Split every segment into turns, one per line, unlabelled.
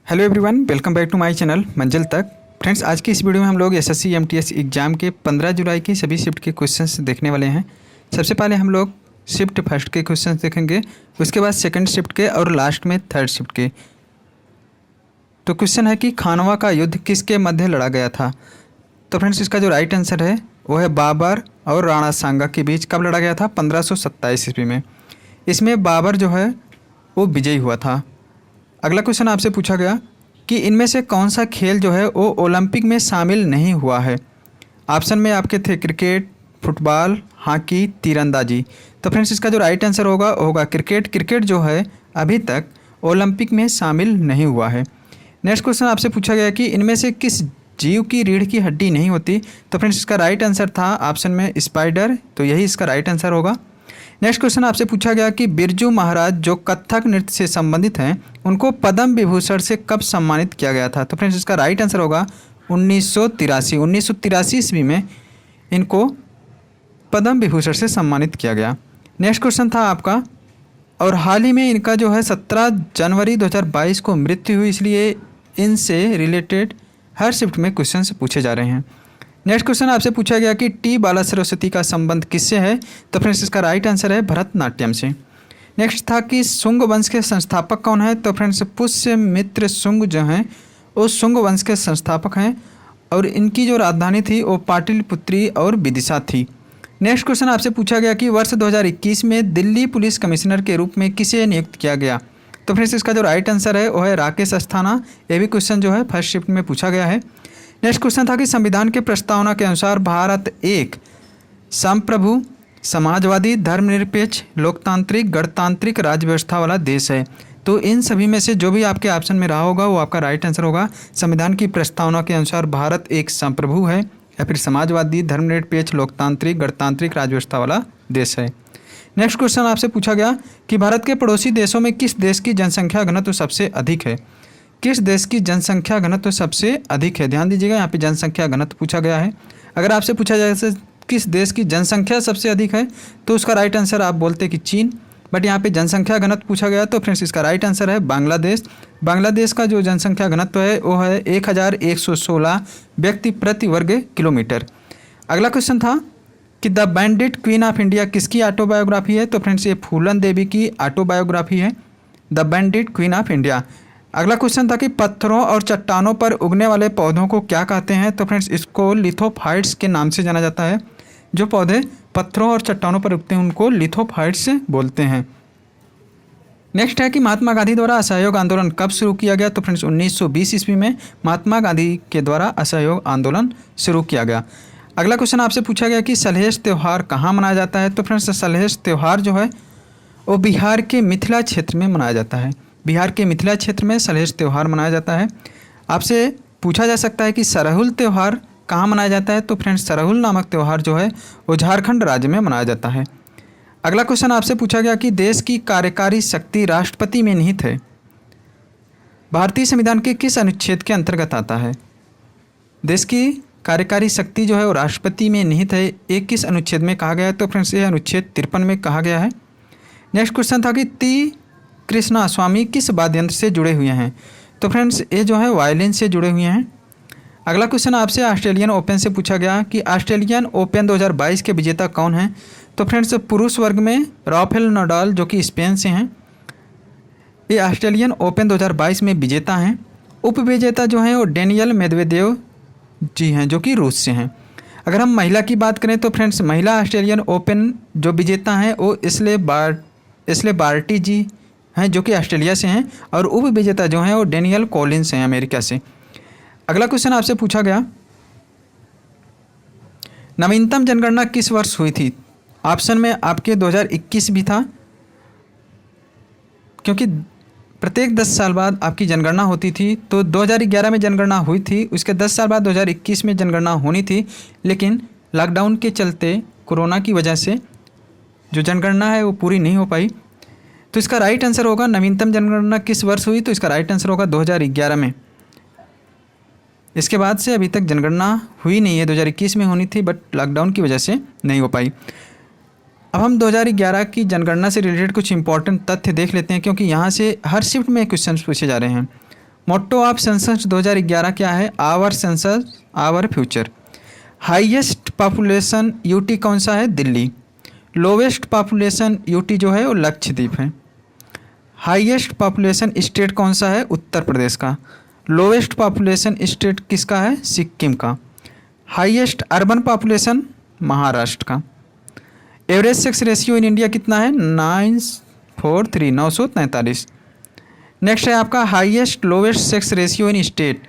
Hello everyone, welcome back to my channel Manzil Tak. Friends, आज की इस वीडियो में हम लोग एसएससी एमटीएस एग्ज़ाम के 15 जुलाई की सभी शिफ्ट के क्वेश्चंस देखने वाले हैं। सबसे पहले हम लोग शिफ्ट फर्स्ट के क्वेश्चंस देखेंगे, उसके बाद सेकंड शिफ्ट के और लास्ट में थर्ड शिफ्ट के। तो क्वेश्चन है कि खानवा का युद्ध किसके मध्य लड़ा गया था। तो फ्रेंड्स, इसका जो राइट आंसर है वो है बाबर और राणा सांगा के बीच। कब लड़ा गया था? 1527 ईस्वी में। इसमें बाबर जो है वो विजयी हुआ था। अगला क्वेश्चन आपसे पूछा गया कि इनमें से कौन सा खेल जो है वो ओलंपिक में शामिल नहीं हुआ है। ऑप्शन में आपके थे क्रिकेट, फुटबॉल, हॉकी, तीरंदाजी। तो फ्रेंड्स, इसका जो राइट आंसर होगा क्रिकेट। क्रिकेट जो है अभी तक ओलंपिक में शामिल नहीं हुआ है। नेक्स्ट क्वेश्चन आपसे पूछा गया कि इनमें से किस जीव की रीढ़ की हड्डी नहीं होती। तो फ्रेंड्स, इसका राइट आंसर था ऑप्शन में स्पाइडर। तो यही इसका राइट आंसर होगा। नेक्स्ट क्वेश्चन आपसे पूछा गया कि बिरजू महाराज जो कथक नृत्य से संबंधित हैं उनको पद्म विभूषण से कब सम्मानित किया गया था। तो फ्रेंड्स, इसका राइट आंसर होगा 1983 ईस्वी में इनको पद्म विभूषण से सम्मानित किया गया। नेक्स्ट क्वेश्चन था आपका, और हाल ही में इनका जो है 17 जनवरी 2022 को मृत्यु हुई, इसलिए इनसे रिलेटेड हर शिफ्ट में क्वेश्चन पूछे जा रहे हैं। नेक्स्ट क्वेश्चन आपसे पूछा गया कि टी बाला सरस्वती का संबंध किससे है। तो फ्रेंड्स, इसका राइट आंसर है भरतनाट्यम से। नेक्स्ट था कि शुंग वंश के संस्थापक कौन है। तो फ्रेंड्स, पुष्यमित्र शुंग जो हैं वो शुंग वंश के संस्थापक हैं और इनकी जो राजधानी थी वो पाटलिपुत्री और विदिशा थी। नेक्स्ट क्वेश्चन आपसे पूछा गया कि वर्ष 2021 में दिल्ली पुलिस कमिश्नर के रूप में किसे नियुक्त किया गया। तो फ्रेंड्स, इसका जो राइट आंसर है वो है राकेश अस्थाना। ये भी क्वेश्चन जो है फर्स्ट शिफ्ट में पूछा गया है। नेक्स्ट क्वेश्चन था कि संविधान के प्रस्तावना के अनुसार भारत एक संप्रभु, समाजवादी, धर्मनिरपेक्ष, लोकतांत्रिक, गणतांत्रिक राज्य व्यवस्था वाला देश है। तो इन सभी में से जो भी आपके ऑप्शन में रहा होगा वो आपका राइट आंसर होगा। संविधान की प्रस्तावना के अनुसार भारत एक संप्रभु है या फिर समाजवादी, धर्मनिरपेक्ष, लोकतांत्रिक, गणतांत्रिक राज्य व्यवस्था वाला देश है। नेक्स्ट क्वेश्चन आपसे पूछा गया कि भारत के पड़ोसी देशों में किस देश की जनसंख्या घनत्व सबसे अधिक है। किस देश की जनसंख्या घनत्व सबसे अधिक है। ध्यान दीजिएगा, यहाँ पे जनसंख्या घनत्व पूछा गया है। अगर आपसे पूछा जाए किस देश की जनसंख्या सबसे अधिक है तो उसका राइट आंसर आप बोलते कि चीन, बट यहाँ पे जनसंख्या घनत्व पूछा गया तो फ्रेंड्स इसका राइट आंसर है बांग्लादेश। बांग्लादेश का जो जनसंख्या घनत्व है वो है 1116 व्यक्ति प्रति वर्ग किलोमीटर। अगला क्वेश्चन था कि the bandit queen of India किसकी ऑटोबायोग्राफी है। तो फ्रेंड्स, ये फूलन देवी की ऑटोबायोग्राफी है, the bandit queen of India. अगला क्वेश्चन था कि पत्थरों और चट्टानों पर उगने वाले पौधों को क्या कहते हैं। तो फ्रेंड्स, इसको लिथोफाइट्स के नाम से जाना जाता है। जो पौधे पत्थरों और चट्टानों पर उगते हैं उनको लिथोफाइट्स बोलते हैं। नेक्स्ट है कि महात्मा गांधी द्वारा असहयोग आंदोलन कब शुरू किया गया। तो फ्रेंड्स, 1920 ईस्वी में महात्मा गांधी के द्वारा असहयोग आंदोलन शुरू किया गया। अगला क्वेश्चन आपसे पूछा गया कि सलहेश त्यौहार कहाँ मनाया जाता है। तो फ्रेंड्स, सलहेश त्यौहार जो है वो बिहार के मिथिला क्षेत्र में मनाया जाता है। बिहार के मिथिला क्षेत्र में सलहेश त्यौहार मनाया जाता है। आपसे पूछा जा सकता है कि सरहुल त्यौहार कहाँ मनाया जाता है। तो फ्रेंड्स, सरहुल नामक त्यौहार जो है वो झारखंड राज्य में मनाया जाता है। अगला क्वेश्चन आपसे पूछा गया कि देश की कार्यकारी शक्ति राष्ट्रपति में निहित है। भारतीय संविधान के किस अनुच्छेद के अंतर्गत आता है। देश की कार्यकारी शक्ति जो है वो राष्ट्रपति में निहित है। एक किस अनुच्छेद में कहा गया है। तो फ्रेंड्स, ये अनुच्छेद 53 में कहा गया है। नेक्स्ट क्वेश्चन था कि टी कृष्णा स्वामी किस वाद्य यंत्र से जुड़े हुए हैं। तो फ्रेंड्स, ये जो है वायलिन से जुड़े हुए हैं। अगला क्वेश्चन आपसे ऑस्ट्रेलियन ओपन से पूछा गया कि ऑस्ट्रेलियन ओपन 2022 के विजेता कौन हैं। तो फ्रेंड्स, पुरुष वर्ग में राफेल नडाल जो कि स्पेन से हैं, ये ऑस्ट्रेलियन ओपन 2022 में विजेता हैं। उप विजेता जो हैं वो डेनियल मेदवेदेव जी हैं जो कि रूस से हैं। अगर हम महिला की बात करें तो फ्रेंड्स, महिला ऑस्ट्रेलियन ओपन जो विजेता हैं वो इसले बार्टी जी हैं जो कि ऑस्ट्रेलिया से हैं, और उप विजेता जो हैं वो डेनियल कॉलिंस हैं अमेरिका से। अगला क्वेश्चन आपसे पूछा गया नवीनतम जनगणना किस वर्ष हुई थी। ऑप्शन में आपके 2021 भी था, क्योंकि प्रत्येक 10 साल बाद आपकी जनगणना होती थी। तो 2011 में जनगणना हुई थी, उसके 10 साल बाद 2021 में जनगणना होनी थी, लेकिन लॉकडाउन के चलते कोरोना की वजह से जो जनगणना है वो पूरी नहीं हो पाई। तो इसका राइट आंसर होगा नवीनतम जनगणना किस वर्ष हुई। तो इसका राइट आंसर होगा 2011 में। इसके बाद से अभी तक जनगणना हुई नहीं है। 2021 में होनी थी बट लॉकडाउन की वजह से नहीं हो पाई। अब हम 2011 की जनगणना से रिलेटेड कुछ इंपॉर्टेंट तथ्य देख लेते हैं, क्योंकि यहाँ से हर शिफ्ट में क्वेश्चन पूछे जा रहे हैं। मोट्टो ऑफ सेंसस 2011 क्या है? Our census our future. Highest population UT कौन सा है? दिल्ली। लोवेस्ट पॉपुलेशन यूटी जो है वो लक्षद्वीप है। हाईएस्ट पॉपुलेशन स्टेट कौन सा है? उत्तर प्रदेश का। लोवेस्ट पॉपुलेशन स्टेट किसका है? सिक्किम का। हाईएस्ट अर्बन पॉपुलेशन महाराष्ट्र का। Average sex ratio in India कितना है? 943 943। नेक्स्ट है आपका highest lowest sex ratio in state.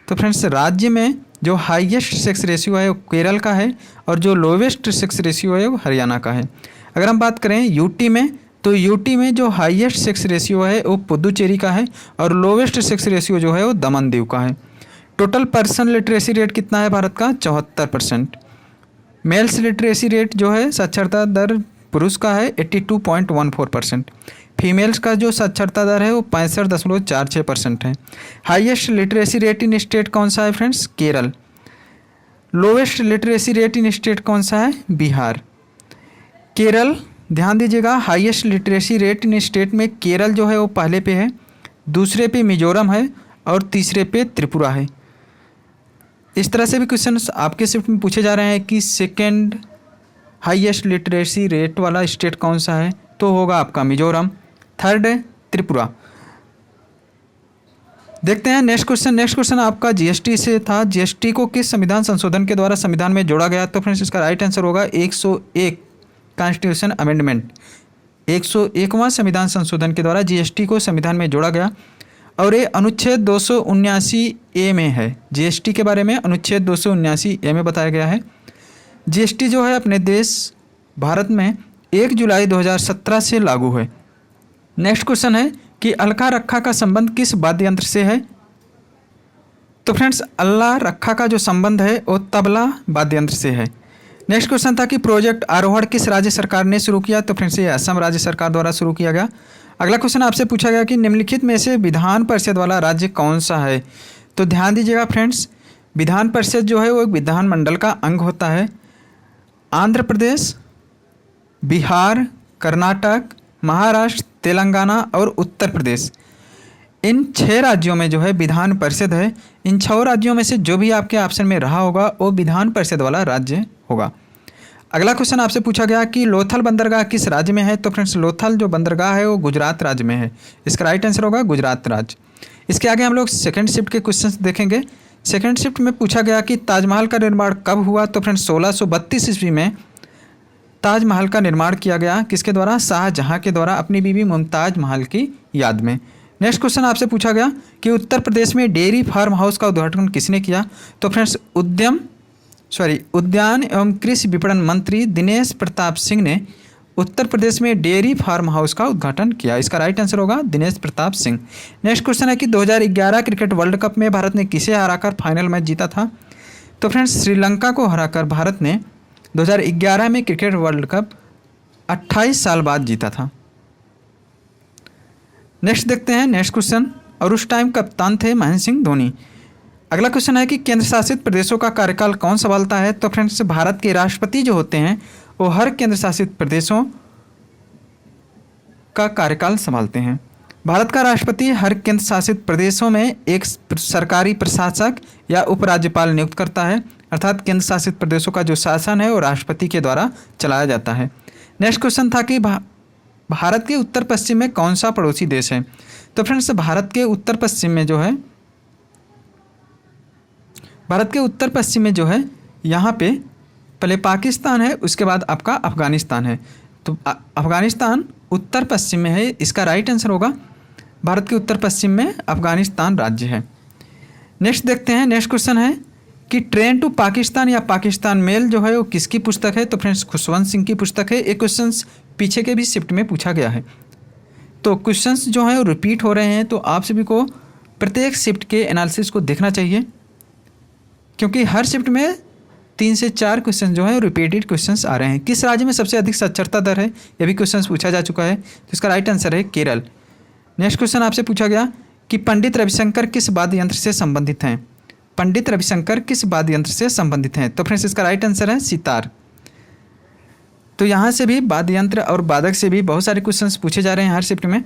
तो फ्रेंड्स राज्य में जो हाईएस्ट सेक्स रेशियो है वो केरल का है और जो लोवेस्ट सेक्स रेशियो है वो हरियाणा का है। अगर हम बात करें यूटी में, तो यूटी में जो हाईएस्ट सेक्स रेशियो है वो पुदुचेरी का है और लोवेस्ट सेक्स रेशियो जो है वो दमन दीव का है। टोटल पर्सन लिटरेसी रेट कितना है भारत का? 74%। मेल्स लिटरेसी रेट जो है साक्षरता दर पुरुष का है 82.14%। फीमेल्स का जो साक्षरता दर है वो 65.46% है। Highest literacy rate in state कौन सा है friends? Kerala. Lowest literacy rate in state कौन सा है? बिहार। केरल, ध्यान दीजिएगा, highest literacy rate in state में केरल जो है वो पहले पे है, दूसरे पे मिजोरम है और तीसरे पे त्रिपुरा है। इस तरह से भी क्वेश्चन आपके शिफ्ट में पूछे जा रहे हैं कि सेकेंड हाईएस्ट लिटरेसी रेट वाला स्टेट कौन सा है? तो होगा आपका मिजोरम। थर्ड है त्रिपुरा। देखते हैं नेक्स्ट क्वेश्चन। नेक्स्ट क्वेश्चन आपका जीएसटी से था। जीएसटी को किस संविधान संशोधन के द्वारा संविधान में जोड़ा गया? तो फ्रेंड्स इसका राइट आंसर होगा 101 कॉन्स्टिट्यूशन अमेंडमेंट। 101वां संविधान संशोधन के द्वारा जीएसटी को संविधान में जोड़ा गया और ये अनुच्छेद 279A में है। जीएसटी के बारे में अनुच्छेद 279A में बताया गया है। जीएसटी जो है अपने देश भारत में 1 जुलाई 2017 से लागू है। नेक्स्ट क्वेश्चन है कि अलका रक्खा का संबंध किस वाद्य यंत्र से है? तो फ्रेंड्स अल्लाह रक्खा का जो संबंध है वो तबला वाद्य यंत्र से है। नेक्स्ट क्वेश्चन था कि प्रोजेक्ट आरोहण किस राज्य सरकार ने शुरू किया? तो फ्रेंड्स ये असम राज्य सरकार द्वारा शुरू किया गया। अगला क्वेश्चन आपसे पूछा गया कि निम्नलिखित में से विधान परिषद वाला राज्य कौन सा है? तो ध्यान दीजिएगा फ्रेंड्स, विधान परिषद जो है वो एक विधानमंडल का अंग होता है। आंध्र प्रदेश, बिहार, कर्नाटक, महाराष्ट्र, तेलंगाना और उत्तर प्रदेश, इन 6 राज्यों में जो है विधान परिषद है। इन 6 राज्यों में से जो भी आपके ऑप्शन में रहा होगा वो विधान परिषद वाला राज्य होगा। अगला क्वेश्चन आपसे पूछा गया कि लोथल बंदरगाह किस राज्य में है? तो फ्रेंड्स लोथल जो बंदरगाह है वो गुजरात राज्य में है। इसका राइट आंसर होगा गुजरात राज्य। इसके आगे हम लोग सेकंड शिफ्ट के क्वेश्चन देखेंगे। सेकंड शिफ्ट में पूछा गया कि ताजमहल का निर्माण कब हुआ? तो फ्रेंड्स 1632 ईस्वी में ताजमहल का निर्माण किया गया। किसके द्वारा? शाहजहाँ के द्वारा, अपनी बीवी मुमताज महल की याद में। नेक्स्ट क्वेश्चन आपसे पूछा गया कि उत्तर प्रदेश में डेयरी फार्म हाउस का उद्घाटन किसने किया? तो फ्रेंड्स उद्यान एवं कृषि विपणन मंत्री दिनेश प्रताप सिंह ने उत्तर प्रदेश में डेयरी फार्म हाउस का उद्घाटन किया। इसका राइट आंसर होगा दिनेश प्रताप सिंह। नेक्स्ट क्वेश्चन है कि 2011 क्रिकेट वर्ल्ड कप में भारत ने किसे हराकर फाइनल मैच जीता था? तो फ्रेंड्स श्रीलंका को हराकर भारत ने 2011 में क्रिकेट वर्ल्ड कप 28 साल बाद जीता था। नेक्स्ट देखते हैं नेक्स्ट क्वेश्चन। और उस टाइम कप्तान थे महेंद्र सिंह धोनी। अगला क्वेश्चन है कि केंद्र शासित प्रदेशों का कार्यकाल कौन संभालता है? तो फ्रेंड्स भारत के राष्ट्रपति जो होते हैं वो हर केंद्र शासित प्रदेशों का कार्यकाल संभालते हैं। भारत का राष्ट्रपति हर केंद्र शासित प्रदेशों में एक सरकारी प्रशासक या उपराज्यपाल नियुक्त करता है, अर्थात केंद्र शासित प्रदेशों का जो शासन है वो राष्ट्रपति के द्वारा चलाया जाता है। नेक्स्ट क्वेश्चन था कि भारत के उत्तर पश्चिम में कौन सा पड़ोसी देश है? तो फ्रेंड्स भारत के उत्तर पश्चिम में जो है यहाँ पे पहले पाकिस्तान है, उसके बाद आपका अफ़गानिस्तान है। तो अफ़गानिस्तान उत्तर पश्चिम में है। इसका राइट आंसर होगा भारत के उत्तर पश्चिम में अफ़गानिस्तान राज्य है। नेक्स्ट देखते हैं। नेक्स्ट क्वेश्चन है कि ट्रेन टू पाकिस्तान या पाकिस्तान मेल जो है वो किसकी पुस्तक है? तो फ्रेंड्स खुशवंत सिंह की पुस्तक है। एक क्वेश्चन पीछे के भी शिफ्ट में पूछा गया है, तो क्वेश्चंस जो है वो रिपीट हो रहे हैं, तो आप सभी को प्रत्येक शिफ्ट के एनालिसिस को देखना चाहिए, क्योंकि हर शिफ्ट में 3 से 4 क्वेश्चन जो है रिपीटेड क्वेश्चंस आ रहे हैं। किस राज्य में सबसे अधिक साक्षरता दर है? यह भी क्वेश्चन पूछा जा चुका है, तो इसका राइट आंसर है केरल। नेक्स्ट क्वेश्चन आपसे पूछा गया कि पंडित रविशंकर किस वाद्य यंत्र से संबंधित हैं? पंडित रविशंकर किस वाद्य यंत्र से संबंधित हैं? तो फ्रेंड्स इसका राइट आंसर है सितार। तो यहाँ से भी वाद्य यंत्र और वादक से भी बहुत सारे क्वेश्चंस पूछे जा रहे हैं हर शिफ्ट में।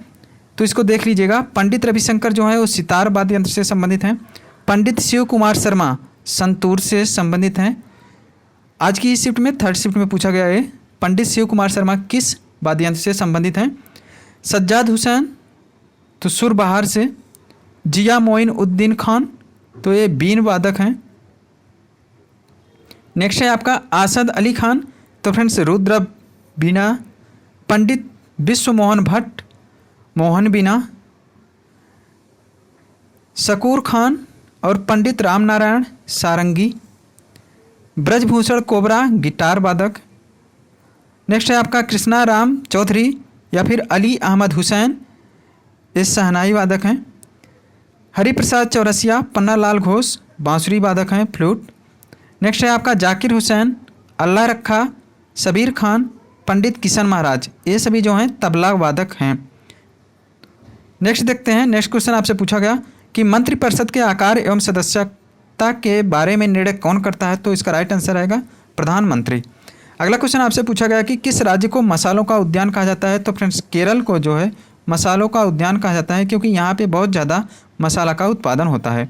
तो इसको देख लीजिएगा। पंडित रविशंकर जो है वो सितार वाद्य यंत्र से संबंधित हैं। पंडित शिव कुमार शर्मा संतूर से संबंधित हैं। आज की इस शिफ्ट में, थर्ड शिफ्ट में पूछा गया है, पंडित शिव कुमार शर्मा किस वाद्य यंत्र से संबंधित हैं? सज्जाद हुसैन तो सुर बहार से। जिया मोइन उद्दीन खान तो ये बीन वादक हैं। नेक्स्ट है आपका आसद अली खान, तो फ्रेंड्स रुद्र बीना। पंडित विश्व मोहन भट्ट मोहन बीना। शकूर खान और पंडित राम नारायण सारंगी। ब्रजभूषण कोबरा गिटार वादक। नेक्स्ट है आपका कृष्णा राम चौधरी या फिर अली अहमद हुसैन, ये शहनाई वादक हैं। हरिप्रसाद चौरसिया पन्नालाल घोष बांसुरी वादक हैं, फ्लूट। नेक्स्ट है आपका जाकिर हुसैन, अल्लाह रखा, सबीर खान, पंडित किशन महाराज, ये सभी जो हैं तबला वादक हैं। नेक्स्ट देखते हैं, नेक्स्ट क्वेश्चन आपसे पूछा गया कि मंत्रिपरिषद के आकार एवं सदस्यता के बारे में निर्णय कौन करता है? तो इसका राइट आंसर आएगा प्रधानमंत्री। अगला क्वेश्चन आपसे पूछा गया कि किस राज्य को मसालों का उद्यान कहा जाता है? तो फ्रेंड्स केरल को जो है मसालों का उद्यान कहा जाता है, क्योंकि यहाँ पे बहुत ज़्यादा मसाला का उत्पादन होता है।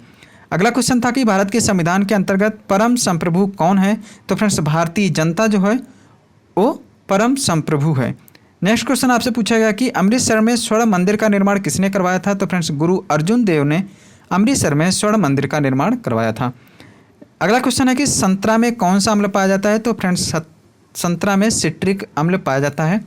अगला क्वेश्चन था कि भारत के संविधान के अंतर्गत परम संप्रभु कौन है? तो फ्रेंड्स भारतीय जनता जो है वो परम संप्रभु है। नेक्स्ट क्वेश्चन आपसे पूछा गया कि अमृतसर में स्वर्ण मंदिर का निर्माण किसने करवाया था? तो फ्रेंड्स गुरु अर्जुन देव ने अमृतसर में स्वर्ण मंदिर का निर्माण करवाया था। अगला क्वेश्चन है कि संतरा में कौन सा अम्ल पाया जाता है? तो फ्रेंड्स संतरा में सिट्रिक अम्ल पाया जाता है।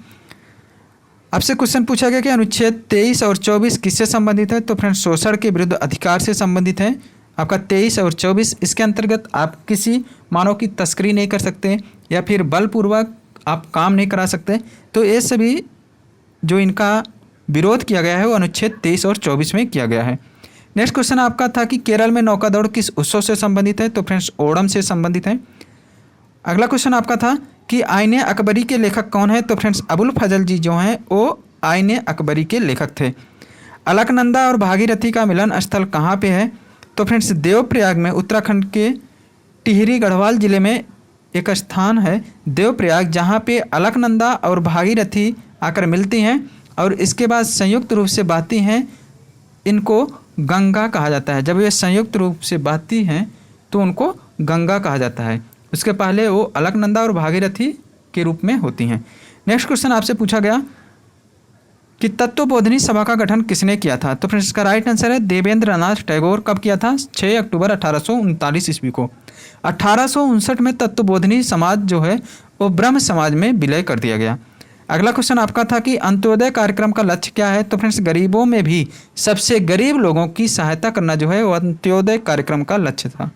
आपसे क्वेश्चन पूछा गया कि अनुच्छेद 23 और 24 किससे संबंधित है? तो फ्रेंड्स शोषण के विरुद्ध अधिकार से संबंधित है आपका 23 और 24। इसके अंतर्गत आप किसी मानव की तस्करी नहीं कर सकते या फिर बलपूर्वक आप काम नहीं करा सकते। तो ये सभी जो इनका विरोध किया गया है वो अनुच्छेद 23 और 24 में किया गया है। नेक्स्ट क्वेश्चन आपका था कि केरल में नौका दौड़ किस उत्सव से संबंधित है? तो फ्रेंड्स ओणम से संबंधित है। अगला क्वेश्चन आपका था कि आईने अकबरी के लेखक कौन है? तो फ्रेंड्स अबुल फजल जी जो हैं वो आईने अकबरी के लेखक थे। अलकनंदा और भागीरथी का मिलन स्थल कहाँ पे है? तो फ्रेंड्स देवप्रयाग में, उत्तराखंड के टिहरी गढ़वाल जिले में एक स्थान है देवप्रयाग, जहाँ पे अलकनंदा और भागीरथी आकर मिलती हैं और इसके बाद संयुक्त रूप से बहती हैं। इनको गंगा कहा जाता है। जब ये संयुक्त रूप से बहती हैं तो उनको गंगा कहा जाता है। उसके पहले वो अलकनंदा और भागीरथी के रूप में होती हैं। नेक्स्ट क्वेश्चन आपसे पूछा गया कि तत्वबोधिनी सभा का गठन किसने किया था? तो फ्रेंड्स इसका राइट आंसर है देवेंद्र नाथ टैगोर। कब किया था? 6 अक्टूबर 1839 ईस्वी को। 1859 में तत्वबोधिनी समाज जो है वो ब्रह्म समाज में विलय कर दिया गया। अगला क्वेश्चन आपका था कि अंत्योदय कार्यक्रम का लक्ष्य क्या है? तो फ्रेंड्स गरीबों में भी सबसे गरीब लोगों की सहायता करना जो है वो अंत्योदय कार्यक्रम का लक्ष्य था।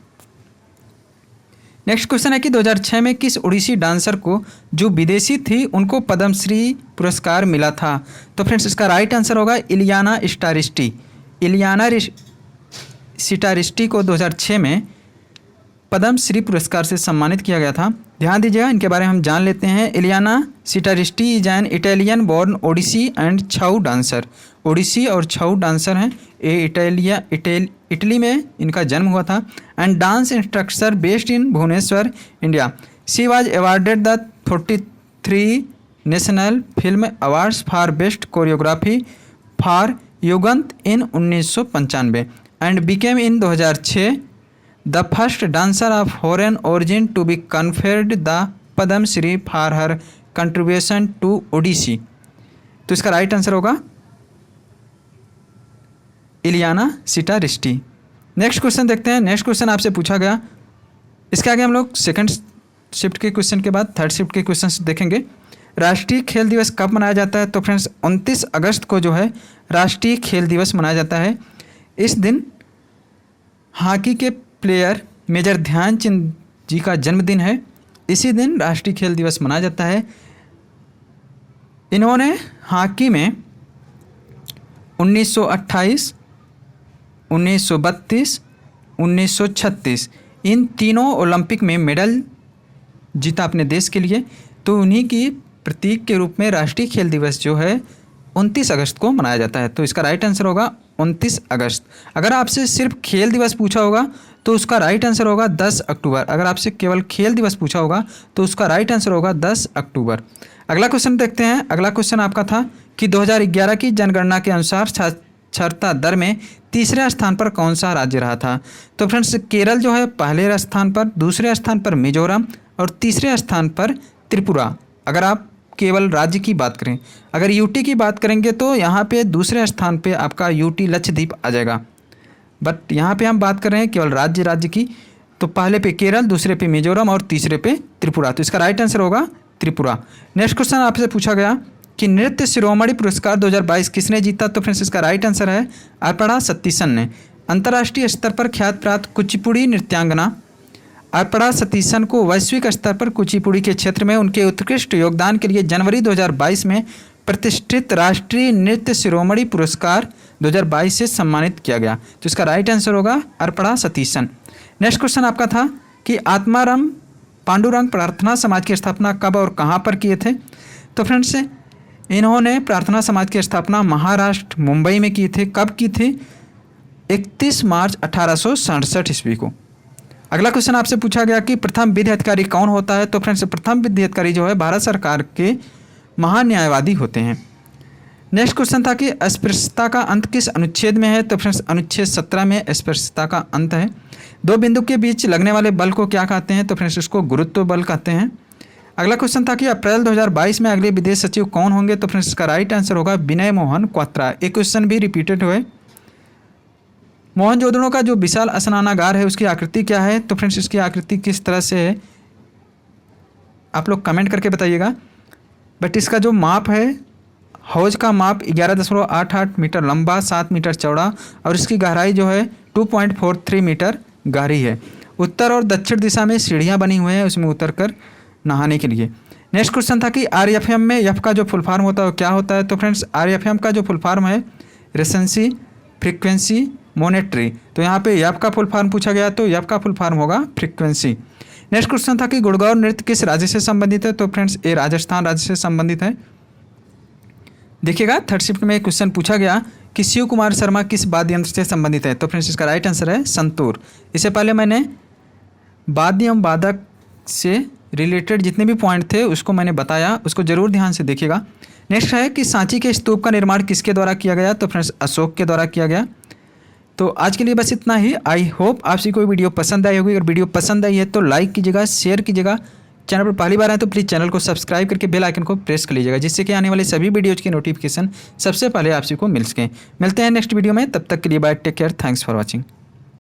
नेक्स्ट क्वेश्चन है कि 2006 में किस ओडिसी डांसर को जो विदेशी थी उनको पद्मश्री पुरस्कार मिला था? तो फ्रेंड्स इसका राइट आंसर होगा इलियाना स्टारिस्टी। इलियाना सिटारिस्टी को 2006 में पद्मश्री पुरस्कार से सम्मानित किया गया था। ध्यान दीजिएगा, इनके बारे में हम जान लेते हैं। Ileana Citaristi is an Italian born Odissi and Chhau dancer. Odissi और छऊ डांसर हैं। ये इटली में इनका जन्म हुआ था and dance instructor based in Bhubaneswar, India. She was awarded the 43 national film awards for best choreography for Yugant in 1995 and became in 2006 the first dancer of foreign origin to be conferred the Padma Shri for her contribution to Odissi. तो इसका right answer होगा Ileana Citaristi. Next question देखते हैं। Next question आपसे पूछा गया, इसके आगे हम लोग सेकंड शिफ्ट के क्वेश्चन के बाद थर्ड शिफ्ट के क्वेश्चन देखेंगे। राष्ट्रीय खेल दिवस कब मनाया जाता है? तो फ्रेंड्स 29 अगस्त को जो है राष्ट्रीय खेल दिवस मनाया जाता है। इस दिन हॉकी के प्लेयर मेजर ध्यानचंद जी का जन्मदिन है। इसी दिन राष्ट्रीय खेल दिवस मनाया जाता है। इन्होंने हॉकी में 1928, 1932, 1936 इन तीनों ओलंपिक में मेडल जीता अपने देश के लिए। तो उन्हीं की प्रतीक के रूप में राष्ट्रीय खेल दिवस जो है 29 अगस्त को मनाया जाता है। तो इसका राइट आंसर होगा 29 अगस्त। अगर आपसे सिर्फ खेल दिवस पूछा होगा तो उसका राइट आंसर होगा 10 अक्टूबर। अगर आपसे केवल खेल दिवस पूछा होगा तो उसका राइट आंसर होगा 10 अक्टूबर। अगला क्वेश्चन देखते हैं। अगला क्वेश्चन आपका था कि 2011 की जनगणना के अनुसार साक्षरता दर में तीसरे स्थान पर कौन सा राज्य रहा था? तो फ्रेंड्स केरल जो है पहले स्थान पर, दूसरे स्थान पर मिजोरम और तीसरे स्थान पर त्रिपुरा। अगर आप केवल राज्य की बात करें, अगर यूटी की बात करेंगे तो यहाँ पे दूसरे स्थान पे आपका यूटी लक्षद्वीप आ जाएगा। बट यहाँ पे हम बात कर रहे हैं केवल राज्य की, तो पहले पे केरल, दूसरे पे मिजोरम और तीसरे पे त्रिपुरा। तो इसका राइट आंसर होगा त्रिपुरा। नेक्स्ट क्वेश्चन आपसे पूछा गया कि नृत्य शिरोमणि पुरस्कार 2022 किसने जीता? तो फ्रेंड्स इसका राइट आंसर है अर्पणा सतीसन ने। अंतर्राष्ट्रीय स्तर पर ख्यात प्राप्त कुचिपुड़ी नृत्यांगना अर्पणा सतीसन को वैश्विक स्तर पर कुचिपुड़ी के क्षेत्र में उनके उत्कृष्ट योगदान के लिए जनवरी 2022 में प्रतिष्ठित राष्ट्रीय नृत्य शिरोमणि पुरस्कार 2022 से सम्मानित किया गया। तो इसका राइट आंसर होगा अर्पणा सतीसन। नेक्स्ट क्वेश्चन आपका था कि आत्माराम पांडुरंग प्रार्थना समाज की स्थापना कब और कहाँ पर किए थे? तो फ्रेंड्स इन्होंने प्रार्थना समाज की स्थापना महाराष्ट्र मुंबई में की थे। कब की थी? 31 मार्च 1867 ईस्वी को। अगला क्वेश्चन आपसे पूछा गया कि प्रथम विधि अधिकारी कौन होता है? तो फ्रेंड्स प्रथम विधि अधिकारी जो है भारत सरकार के महान्यायवादी होते हैं। नेक्स्ट क्वेश्चन था कि अस्पृश्यता का अंत किस अनुच्छेद में है? तो फ्रेंड्स अनुच्छेद 17 में अस्पृश्यता का अंत है। दो बिंदु के बीच लगने वाले बल को क्या कहते हैं? तो फ्रेंड्स इसको गुरुत्व बल कहते हैं। अगला क्वेश्चन था कि अप्रैल 2022 में अगले विदेश सचिव कौन होंगे? तो फ्रेंड्स इसका राइट आंसर होगा विनय मोहन क्वात्रा। एक क्वेश्चन भी रिपीटेड हुए। मोहनजोदड़ो का जो विशाल स्नानागार है उसकी आकृति क्या है? तो फ्रेंड्स इसकी आकृति किस तरह से है आप लोग कमेंट करके बताइएगा। बट इसका जो माप है, हौज का माप 11.88 मीटर लंबा, 7 मीटर चौड़ा और इसकी गहराई जो है 2.43 मीटर गहरी है। उत्तर और दक्षिण दिशा में सीढ़ियाँ बनी हुई हैं उसमें उतरकर नहाने के लिए। नेक्स्ट क्वेश्चन था कि RFM में एफ का जो फुल फॉर्म होता है वो क्या होता है? तो फ्रेंड्स RFM का जो फुल फॉर्म है रेसेंसी फ्रीक्वेंसी मॉनिटरी। तो यहाँ पे एफ का फुल फॉर्म पूछा गया तो एफ का फुल फॉर्म होगा फ्रीक्वेंसी। नेक्स्ट क्वेश्चन था कि गुड़गांव नृत्य किस राज्य से संबंधित है? तो फ्रेंड्स ये राजस्थान राज्य से संबंधित है। देखिएगा थर्ड शिफ्ट में क्वेश्चन पूछा गया कि शिव कुमार शर्मा किस वाद्य यंत्र से संबंधित है? तो फ्रेंड्स इसका राइट आंसर है संतूर। इससे पहले मैंने वाद्य एवं वादक से रिलेटेड जितने भी पॉइंट थे उसको मैंने बताया, उसको जरूर ध्यान से देखिएगा। नेक्स्ट है कि सांची के स्तूप का निर्माण किसके द्वारा किया गया? तो फ्रेंड्स अशोक के द्वारा किया गया। तो आज के लिए बस इतना ही। आई होप आपसे कोई वीडियो पसंद आई होगी। अगर वीडियो पसंद आई है तो लाइक कीजिएगा, शेयर कीजिएगा। चैनल पर पहली बार आए तो प्लीज़ चैनल को सब्सक्राइब करके बेल आइकन को प्रेस कर लीजिएगा, जिससे कि आने वाले सभी वीडियोज़ की नोटिफिकेशन सबसे पहले आपसे को मिल सके। मिलते हैं नेक्स्ट वीडियो में, तब तक के लिए bye, take care, thanks for watching.